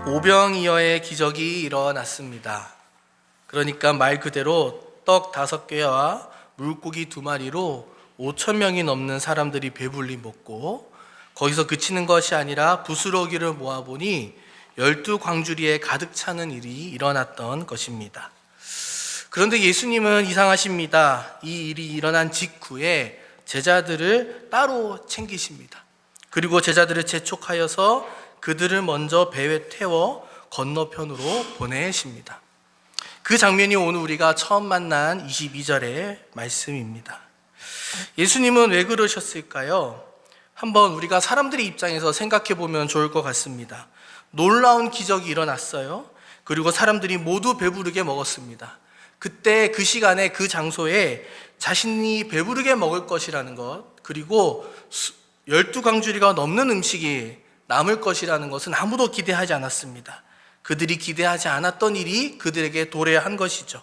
오병이어의 기적이 일어났습니다. 그러니까 말 그대로 떡 5개와 물고기 2마리로 5천 명이 넘는 사람들이 배불리 먹고, 거기서 그치는 것이 아니라 부스러기를 모아보니 12광주리에 가득 차는 일이 일어났던 것입니다. 그런데 예수님은 이상하십니다. 이 일이 일어난 직후에 제자들을 따로 챙기십니다. 그리고 제자들을 재촉하여서 그들을 먼저 배에 태워 건너편으로 보내십니다. 그 장면이 오늘 우리가 처음 만난 22절의 말씀입니다. 예수님은 왜 그러셨을까요? 한번 우리가 사람들의 입장에서 생각해 보면 좋을 것 같습니다. 놀라운 기적이 일어났어요. 그리고 사람들이 모두 배부르게 먹었습니다. 그때 그 시간에 그 장소에 자신이 배부르게 먹을 것이라는 것, 그리고 12광주리가 넘는 음식이 남을 것이라는 것은 아무도 기대하지 않았습니다. 그들이 기대하지 않았던 일이 그들에게 도래한 것이죠.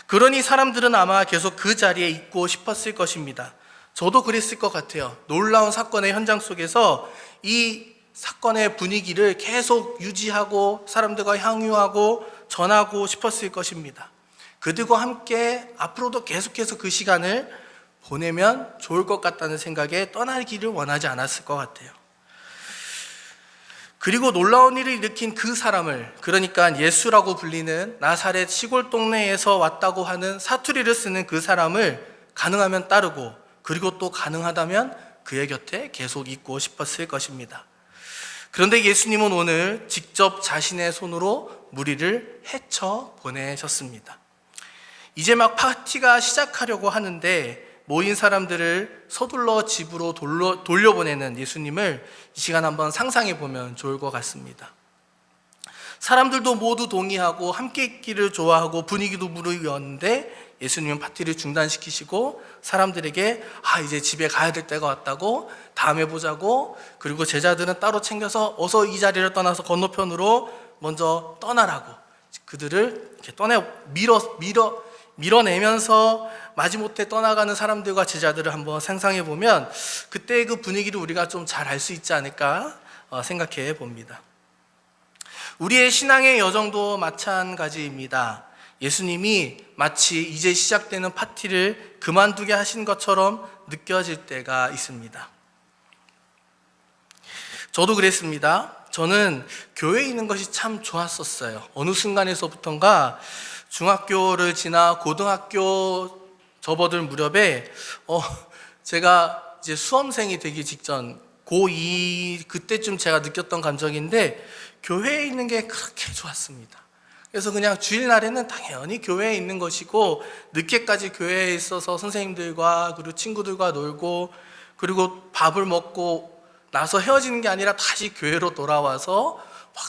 그러니 사람들은 아마 계속 그 자리에 있고 싶었을 것입니다. 저도 그랬을 것 같아요. 놀라운 사건의 현장 속에서 이 사건의 분위기를 계속 유지하고 사람들과 향유하고 전하고 싶었을 것입니다. 그들과 함께 앞으로도 계속해서 그 시간을 보내면 좋을 것 같다는 생각에 떠나기를 원하지 않았을 것 같아요. 그리고 놀라운 일을 일으킨 그 사람을, 그러니까 예수라고 불리는 나사렛 시골 동네에서 왔다고 하는 사투리를 쓰는 그 사람을 가능하면 따르고, 그리고 또 가능하다면 그의 곁에 계속 있고 싶었을 것입니다. 그런데 예수님은 오늘 직접 자신의 손으로 무리를 헤쳐 보내셨습니다. 이제 막 파티가 시작하려고 하는데 모인 사람들을 서둘러 집으로 돌려보내는 예수님을 이 시간 한번 상상해 보면 좋을 것 같습니다. 사람들도 모두 동의하고 함께 있기를 좋아하고 분위기도 무르익었는데 예수님은 파티를 중단시키시고 사람들에게 이제 집에 가야 될 때가 왔다고, 다음에 보자고, 그리고 제자들은 따로 챙겨서 어서 이 자리를 떠나서 건너편으로 먼저 떠나라고 그들을 이렇게 밀어내면서 마지못해 떠나가는 사람들과 제자들을 한번 상상해 보면 그때의 그 분위기를 우리가 좀 잘 알 수 있지 않을까 생각해 봅니다. 우리의 신앙의 여정도 마찬가지입니다. 예수님이 마치 이제 시작되는 파티를 그만두게 하신 것처럼 느껴질 때가 있습니다. 저도 그랬습니다. 저는 교회에 있는 것이 참 좋았었어요. 어느 순간에서부턴가 중학교를 지나 고등학교 접어들 무렵에 제가 이제 수험생이 되기 직전 고2 그때쯤 제가 느꼈던 감정인데 교회에 있는 게 그렇게 좋았습니다. 그래서 그냥 주일날에는 당연히 교회에 있는 것이고 늦게까지 교회에 있어서 선생님들과 그리고 친구들과 놀고, 그리고 밥을 먹고 나서 헤어지는 게 아니라 다시 교회로 돌아와서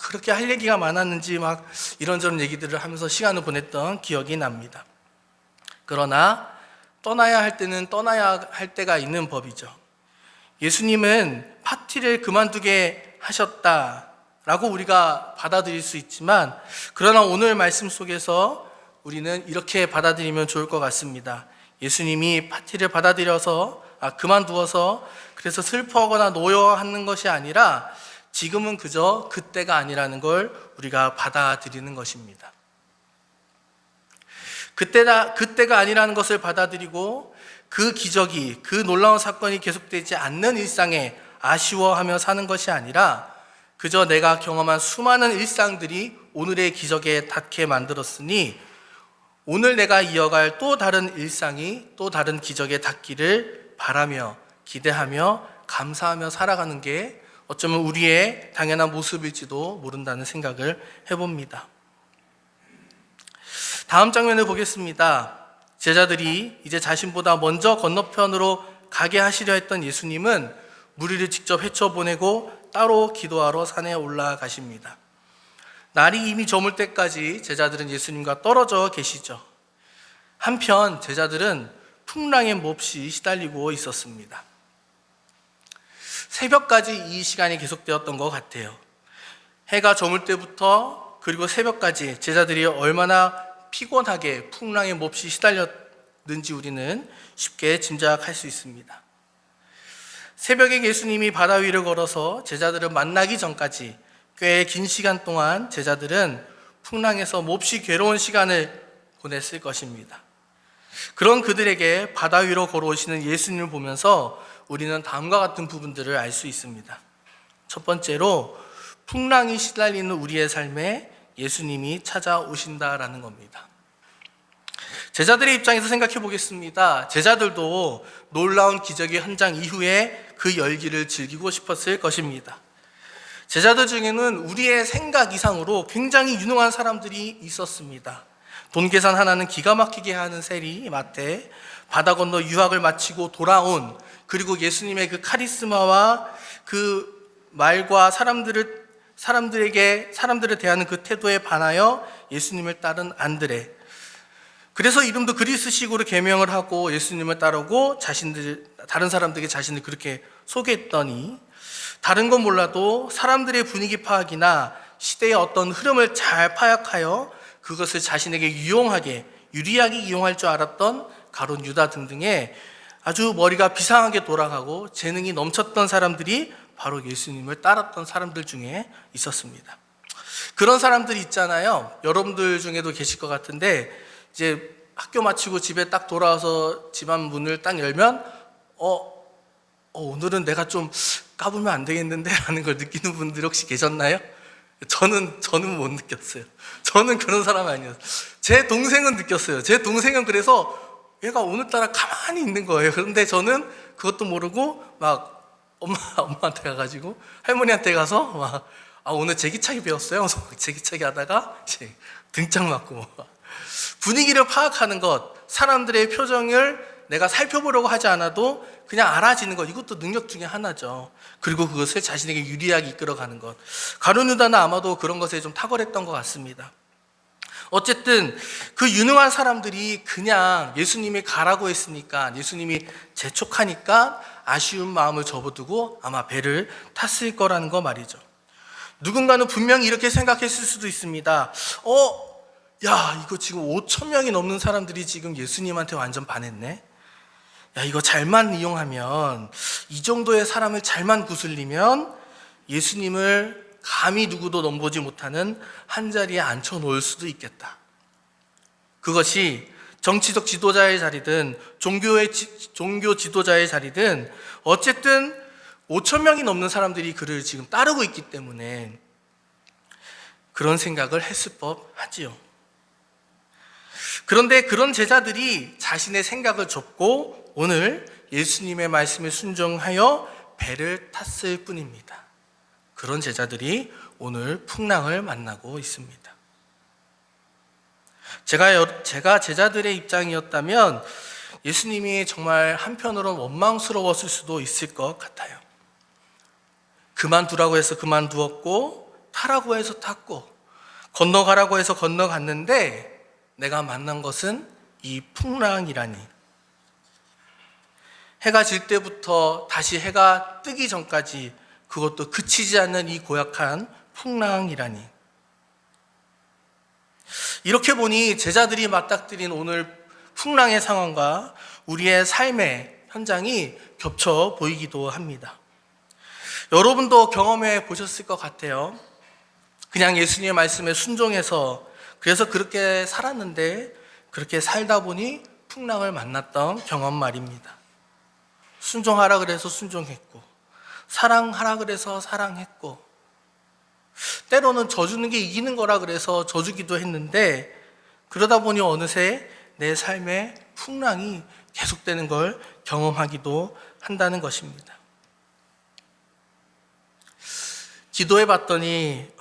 그렇게 할 얘기가 많았는지 막 이런저런 얘기들을 하면서 시간을 보냈던 기억이 납니다. 그러나 떠나야 할 때는 떠나야 할 때가 있는 법이죠. 예수님은 파티를 그만두게 하셨다라고 우리가 받아들일 수 있지만, 그러나 오늘 말씀 속에서 우리는 이렇게 받아들이면 좋을 것 같습니다. 예수님이 파티를 그만두어서 그래서 슬퍼하거나 노여워하는 것이 아니라 지금은 그저 그때가 아니라는 걸 우리가 받아들이는 것입니다. 그때가 아니라는 것을 받아들이고 그 기적이, 그 놀라운 사건이 계속되지 않는 일상에 아쉬워하며 사는 것이 아니라 그저 내가 경험한 수많은 일상들이 오늘의 기적에 닿게 만들었으니 오늘 내가 이어갈 또 다른 일상이 또 다른 기적에 닿기를 바라며 기대하며 감사하며 살아가는 게 어쩌면 우리의 당연한 모습일지도 모른다는 생각을 해봅니다. 다음 장면을 보겠습니다. 제자들이 이제 자신보다 먼저 건너편으로 가게 하시려 했던 예수님은 무리를 직접 헤쳐보내고 따로 기도하러 산에 올라가십니다. 날이 이미 저물 때까지 제자들은 예수님과 떨어져 계시죠. 한편 제자들은 풍랑에 몹시 시달리고 있었습니다. 새벽까지 이 시간이 계속되었던 것 같아요. 해가 저물 때부터 그리고 새벽까지 제자들이 얼마나 피곤하게 풍랑에 몹시 시달렸는지 우리는 쉽게 짐작할 수 있습니다. 새벽에 예수님이 바다 위를 걸어서 제자들을 만나기 전까지 꽤 긴 시간 동안 제자들은 풍랑에서 몹시 괴로운 시간을 보냈을 것입니다. 그런 그들에게 바다 위로 걸어오시는 예수님을 보면서 우리는 다음과 같은 부분들을 알 수 있습니다. 첫 번째로 풍랑이 시달리는 우리의 삶에 예수님이 찾아오신다라는 겁니다. 제자들의 입장에서 생각해 보겠습니다. 제자들도 놀라운 기적의 현장 이후에 그 열기를 즐기고 싶었을 것입니다. 제자들 중에는 우리의 생각 이상으로 굉장히 유능한 사람들이 있었습니다. 돈 계산 하나는 기가 막히게 하는 세리 마태, 바다 건너 유학을 마치고 돌아온, 그리고 예수님의 그 카리스마와 그 말과 사람들에 대하는 그 태도에 반하여 예수님을 따른 안드레. 그래서 이름도 그리스식으로 계명을 하고 예수님을 따르고 다른 사람들에게 자신을 그렇게 소개했더니, 다른 건 몰라도 사람들의 분위기 파악이나 시대의 어떤 흐름을 잘 파악하여 그것을 자신에게 유리하게 이용할 줄 알았던 가룟 유다 등등의 아주 머리가 비상하게 돌아가고 재능이 넘쳤던 사람들이 바로 예수님을 따랐던 사람들 중에 있었습니다. 그런 사람들이 있잖아요. 여러분들 중에도 계실 것 같은데, 이제 학교 마치고 집에 딱 돌아와서 집안 문을 딱 열면 오늘은 내가 좀 까불면 안 되겠는데 라는 걸 느끼는 분들 혹시 계셨나요? 저는 못 느꼈어요. 저는 그런 사람 아니었어요. 제 동생은 느꼈어요. 제 동생은 그래서 얘가 오늘따라 가만히 있는 거예요. 그런데 저는 그것도 모르고 막 엄마한테 가가지고 할머니한테 가서 막 오늘 제기차기 배웠어요. 그래서 제기차기 하다가 이제 등짝 맞고 분위기를 파악하는 것, 사람들의 표정을 내가 살펴보려고 하지 않아도 그냥 알아지는 것, 이것도 능력 중에 하나죠. 그리고 그것을 자신에게 유리하게 이끌어가는 것. 가룟 유다는 아마도 그런 것에 좀 탁월했던 것 같습니다. 어쨌든 그 유능한 사람들이 그냥 예수님이 가라고 했으니까, 예수님이 재촉하니까 아쉬운 마음을 접어두고 아마 배를 탔을 거라는 거 말이죠. 누군가는 분명히 이렇게 생각했을 수도 있습니다. 이거 지금 5천 명이 넘는 사람들이 지금 예수님한테 완전 반했네. 이거 잘만 이용하면, 이 정도의 사람을 잘만 구슬리면 예수님을 감히 누구도 넘보지 못하는 한 자리에 앉혀 놓을 수도 있겠다. 그것이 정치적 지도자의 자리든 종교 지도자의 자리든 어쨌든 5천 명이 넘는 사람들이 그를 지금 따르고 있기 때문에 그런 생각을 했을 법하지요. 그런데 그런 제자들이 자신의 생각을 접고 오늘 예수님의 말씀에 순종하여 배를 탔을 뿐입니다. 그런 제자들이 오늘 풍랑을 만나고 있습니다. 제가 제자들의 입장이었다면 예수님이 정말 한편으로는 원망스러웠을 수도 있을 것 같아요. 그만두라고 해서 그만두었고, 타라고 해서 탔고, 건너가라고 해서 건너갔는데 내가 만난 것은 이 풍랑이라니. 해가 질 때부터 다시 해가 뜨기 전까지 그것도 그치지 않는 이 고약한 풍랑이라니. 이렇게 보니 제자들이 맞닥뜨린 오늘 풍랑의 상황과 우리의 삶의 현장이 겹쳐 보이기도 합니다. 여러분도 경험해 보셨을 것 같아요. 그냥 예수님의 말씀에 순종해서 그래서 그렇게 살았는데 그렇게 살다 보니 풍랑을 만났던 경험 말입니다. 순종하라 그래서 순종했고, 사랑하라 그래서 사랑했고, 때로는 져주는 게 이기는 거라 그래서 져주기도 했는데, 그러다 보니 어느새 내 삶에 풍랑이 계속되는 걸 경험하기도 한다는 것입니다. 기도해 봤더니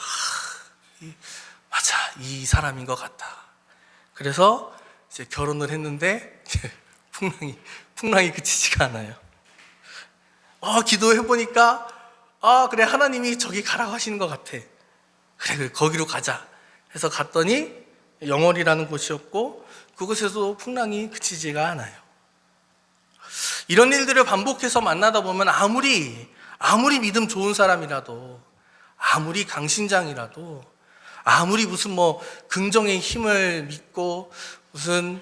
맞아, 이 사람인 것 같다. 그래서 이제 결혼을 했는데 풍랑이 그치지가 않아요. 기도해 보니까 그래, 하나님이 저기 가라고 하시는 것 같아. 그래, 거기로 가자 해서 갔더니 영월이라는 곳이었고, 그곳에서 풍랑이 그치지가 않아요. 이런 일들을 반복해서 만나다 보면 아무리 믿음 좋은 사람이라도, 아무리 강신장이라도, 아무리 무슨 긍정의 힘을 믿고 무슨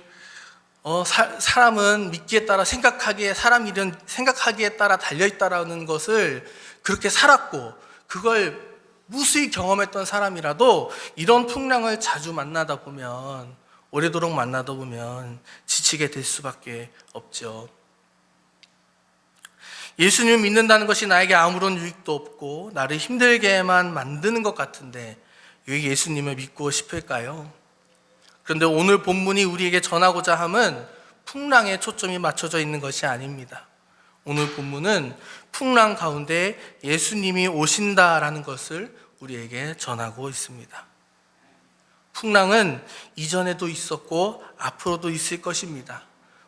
사람은 믿기에 따라 사람 일은 생각하기에 따라 달려있다라는 것을 그렇게 살았고, 그걸 무수히 경험했던 사람이라도 이런 풍랑을 자주 만나다 보면, 오래도록 만나다 보면 지치게 될 수밖에 없죠. 예수님을 믿는다는 것이 나에게 아무런 유익도 없고 나를 힘들게만 만드는 것 같은데 왜 예수님을 믿고 싶을까요? 그런데 오늘 본문이 우리에게 전하고자 함은 풍랑에 초점이 맞춰져 있는 것이 아닙니다. 오늘 본문은 풍랑 가운데 예수님이 오신다라는 것을 우리에게 전하고 있습니다. 풍랑은 이전에도 있었고 앞으로도 있을 것입니다.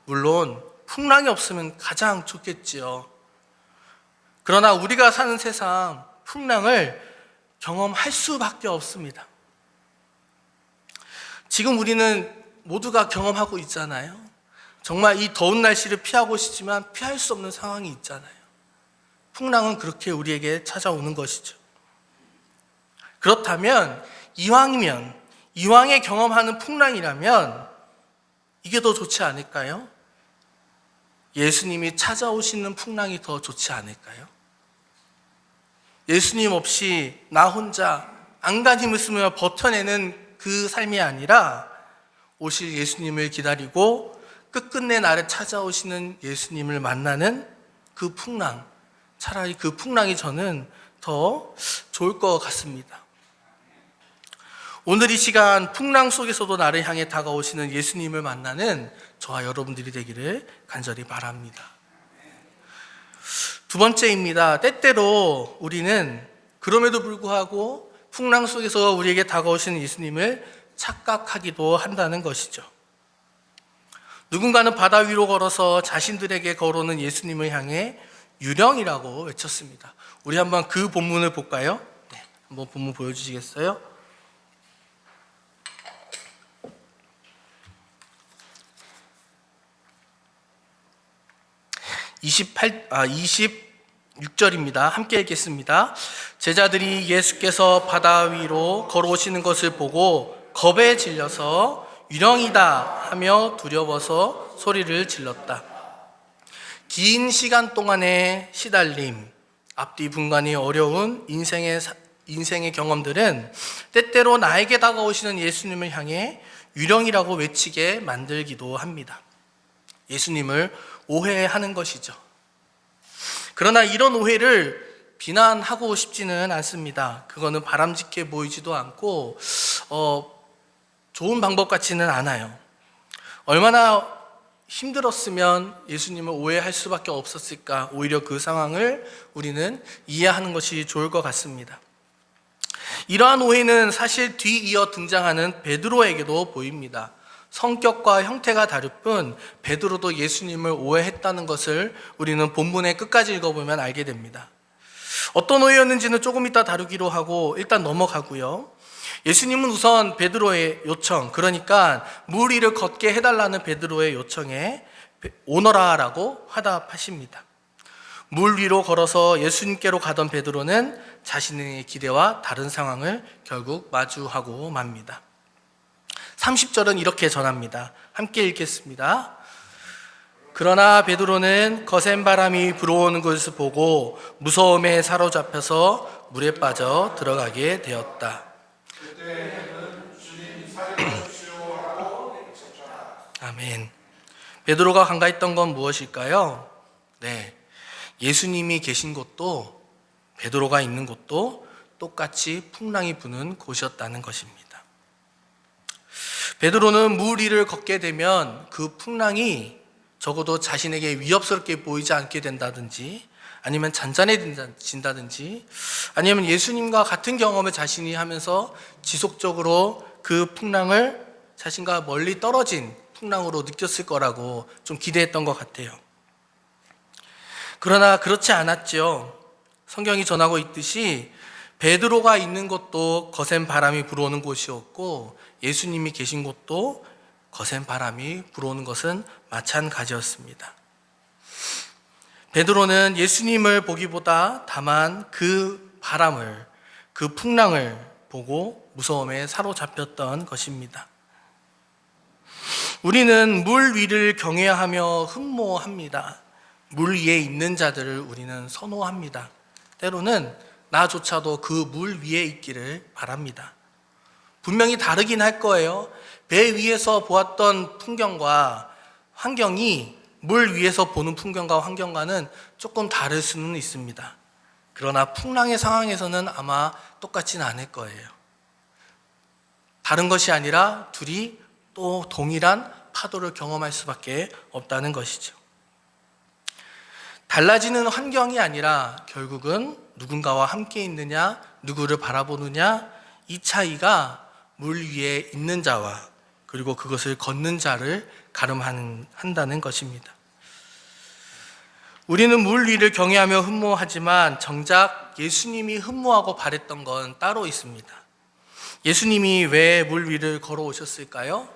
물론 풍랑이 없으면 가장 좋겠지요. 그러나 우리가 사는 세상 풍랑을 경험할 수밖에 없습니다. 지금 우리는 모두가 경험하고 있잖아요. 정말 이 더운 날씨를 피하고 싶지만 피할 수 없는 상황이 있잖아요. 풍랑은 그렇게 우리에게 찾아오는 것이죠. 그렇다면 이왕에 경험하는 풍랑이라면 이게 더 좋지 않을까요? 예수님이 찾아오시는 풍랑이 더 좋지 않을까요? 예수님 없이 나 혼자 안간힘을 쓰며 버텨내는 그 삶이 아니라 오실 예수님을 기다리고 끝끝내 나를 찾아오시는 예수님을 만나는 그 풍랑, 차라리 그 풍랑이 저는 더 좋을 것 같습니다. 오늘 이 시간 풍랑 속에서도 나를 향해 다가오시는 예수님을 만나는 저와 여러분들이 되기를 간절히 바랍니다. 두 번째입니다. 때때로 우리는 그럼에도 불구하고 풍랑 속에서 우리에게 다가오시는 예수님을 착각하기도 한다는 것이죠. 누군가는 바다 위로 걸어서 자신들에게 걸어오는 예수님을 향해 유령이라고 외쳤습니다. 우리 한번 그 본문을 볼까요? 네, 한번 본문 보여주시겠어요? 26절입니다. 함께 읽겠습니다. 제자들이 예수께서 바다 위로 걸어오시는 것을 보고 겁에 질려서 유령이다 하며 두려워서 소리를 질렀다. 긴 시간 동안의 시달림, 앞뒤 분간이 어려운 인생의 경험들은 때때로 나에게 다가오시는 예수님을 향해 유령이라고 외치게 만들기도 합니다. 예수님을 오해하는 것이죠. 그러나 이런 오해를 비난하고 싶지는 않습니다. 그거는 바람직해 보이지도 않고 좋은 방법 같지는 않아요. 얼마나 힘들었으면 예수님을 오해할 수밖에 없었을까. 오히려 그 상황을 우리는 이해하는 것이 좋을 것 같습니다. 이러한 오해는 사실 뒤이어 등장하는 베드로에게도 보입니다. 성격과 형태가 다를 뿐 베드로도 예수님을 오해했다는 것을 우리는 본문의 끝까지 읽어보면 알게 됩니다. 어떤 오해였는지는 조금 이따 다루기로 하고 일단 넘어가고요. 예수님은 우선 베드로의 요청, 그러니까 물 위를 걷게 해달라는 베드로의 요청에 오너라라고 화답하십니다. 물 위로 걸어서 예수님께로 가던 베드로는 자신의 기대와 다른 상황을 결국 마주하고 맙니다. 30절은 이렇게 전합니다. 함께 읽겠습니다. 그러나 베드로는 거센 바람이 불어오는 것을 보고 무서움에 사로잡혀서 물에 빠져 들어가게 되었다. 아멘. 베드로가 간과했던 건 무엇일까요? 네, 예수님이 계신 곳도 베드로가 있는 곳도 똑같이 풍랑이 부는 곳이었다는 것입니다. 베드로는 물 위를 걷게 되면 그 풍랑이 적어도 자신에게 위협스럽게 보이지 않게 된다든지 아니면 잔잔해진다든지 아니면 예수님과 같은 경험을 자신이 하면서 지속적으로 그 풍랑을 자신과 멀리 떨어진 풍랑으로 느꼈을 거라고 좀 기대했던 것 같아요. 그러나 그렇지 않았죠. 성경이 전하고 있듯이 베드로가 있는 곳도 거센 바람이 불어오는 곳이었고 예수님이 계신 곳도 거센 바람이 불어오는 것은 마찬가지였습니다. 베드로는 예수님을 보기보다 다만 그 바람을, 그 풍랑을 보고 무서움에 사로잡혔던 것입니다. 우리는 물 위를 경외하며 흠모합니다. 물 위에 있는 자들을 우리는 선호합니다. 때로는 나조차도 그 물 위에 있기를 바랍니다. 분명히 다르긴 할 거예요. 배 위에서 보았던 풍경과 환경이 물 위에서 보는 풍경과 환경과는 조금 다를 수는 있습니다. 그러나 풍랑의 상황에서는 아마 똑같지는 않을 거예요. 다른 것이 아니라 둘이 또 동일한 파도를 경험할 수밖에 없다는 것이죠. 달라지는 환경이 아니라 결국은 누군가와 함께 있느냐, 누구를 바라보느냐, 이 차이가 물 위에 있는 자와 그리고 그것을 걷는 자를 가름한다는 것입니다. 우리는 물 위를 경외하며 흠모하지만 정작 예수님이 흠모하고 바랬던 건 따로 있습니다. 예수님이 왜 물 위를 걸어오셨을까요?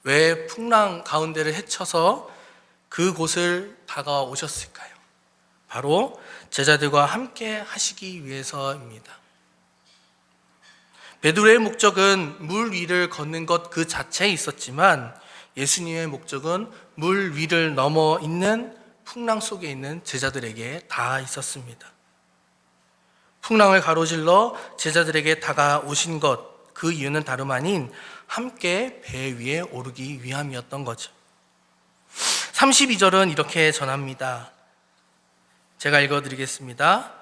왜 풍랑 가운데를 헤쳐서 그곳을 다가오셨을까요? 바로 제자들과 함께 하시기 위해서입니다. 베드로의 목적은 물 위를 걷는 것 그 자체에 있었지만 예수님의 목적은 물 위를 넘어 있는 풍랑 속에 있는 제자들에게 다 있었습니다. 풍랑을 가로질러 제자들에게 다가오신 것, 그 이유는 다름 아닌 함께 배 위에 오르기 위함이었던 거죠. 32절은 이렇게 전합니다. 제가 읽어드리겠습니다.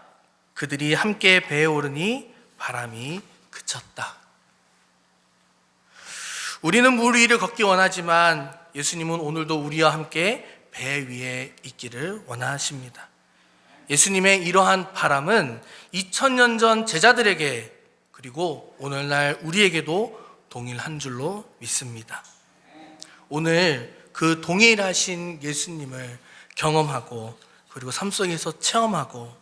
그들이 함께 배에 오르니 바람이 그쳤다. 우리는 물 위를 걷기 원하지만 예수님은 오늘도 우리와 함께 배 위에 있기를 원하십니다. 예수님의 이러한 바람은 2000년 전 제자들에게 그리고 오늘날 우리에게도 동일한 줄로 믿습니다. 오늘 그 동일하신 예수님을 경험하고 그리고 삶 속에서 체험하고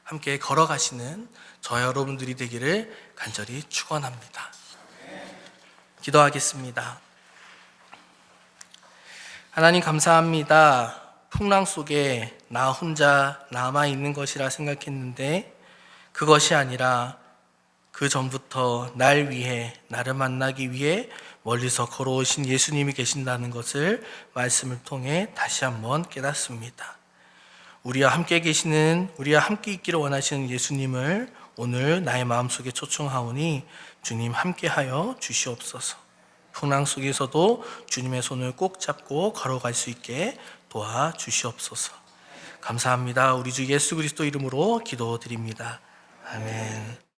함께 걸어가시는 저 여러분들이 되기를 간절히 축원합니다. 기도하겠습니다. 하나님 감사합니다. 풍랑 속에 나 혼자 남아있는 것이라 생각했는데 그것이 아니라 그 전부터 날 위해 나를 만나기 위해 멀리서 걸어오신 예수님이 계신다는 것을 말씀을 통해 다시 한번 깨닫습니다. 우리와 함께 계시는, 우리와 함께 있기를 원하시는 예수님을 오늘 나의 마음속에 초청하오니 주님 함께하여 주시옵소서. 풍랑 속에서도 주님의 손을 꼭 잡고 걸어갈 수 있게 도와주시옵소서. 감사합니다. 우리 주 예수 그리스도 이름으로 기도드립니다. 아멘.